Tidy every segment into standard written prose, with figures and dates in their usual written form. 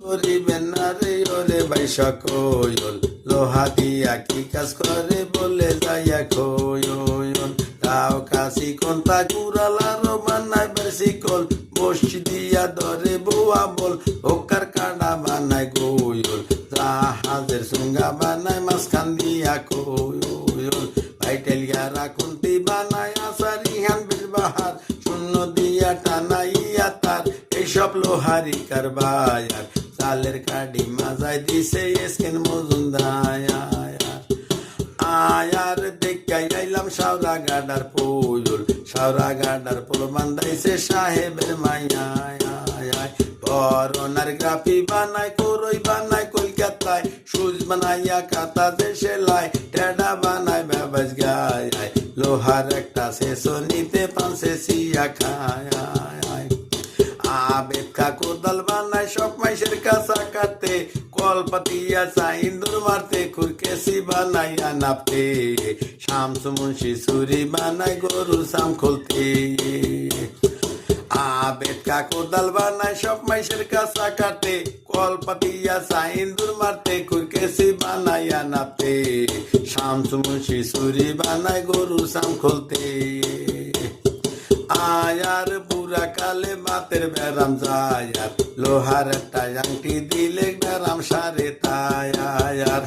করিবেন না রে ওরে ভাই সকল, লোহা দিয়া কি কাজ করে বলে যাইয়া খোয়ন। তাও কাশি কোনটা কুড়ালারো বানায় বেশিকল, বসি দিয়া ধরে বুয়া বল, ওকার কাটা বানায় গোয়ল, জাহাজের সুঙ্গা বানায় মাঝখান দিয়া খোয়ল। ভাই টেলিয়ারা কুন্তি বানায় আসারি হান বাহার, শূন্য দিয়া টানাইয়া তার এইসব লোহারি কারবায়ার। চালের কাডি মাজায় দিছে এসকেন মজুমদার, আয়ার দেখাই আইলাম শাওরা গাডার পুল, শাওরা গাডার পুল বান্ধাইছে সাহেবের মাইয়ায়। বরনার গ্রাফি বানায় করই বানায় কলকাতায়, সুজ বানাইয়া কাতা দেশে লাই, টেডা বানায় ব্যবাস গায়, লোহার একটা শেষো নিতে পানসে সিয়া খায়। আবেদকা কোদাল বানায় সব মাইসের কাঁচা কাটতে, কল পাতিয়া চাইন্দুর মারতে, খুরকেসি বানাইয়া নাপতে, শামসু মুন্সি ছুরি বানায় গরুর সাম খুলতে। আবেদকা কোদাল বানায় সব মাইসের কাঁচা কাটে, কল পাতিয়া চাইন্দুর মারতে, খুরকেসি বানাইয়া নাপতে, শামসু মুন্সি ছুরি বানায় গরুর সাম খুলতে। আয়ার বুড়া কালে বাতের ব্যারাম যায়, লোহার একটা আংটি দিলে ব্যারাম সারে তাই। আয়ার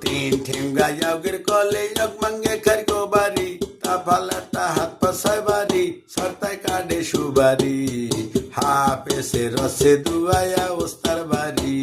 তিন ঠেঙ্গা ইয়াগের কলে ইয়ক মাঙ্গে খারকো বাড়ি, তাফাল একটা হাত পাশায় বাড়ি, সরতায় কাডে সুবারি, হাফেসে রসে দুয়ায়া ওস্তার বাড়ি।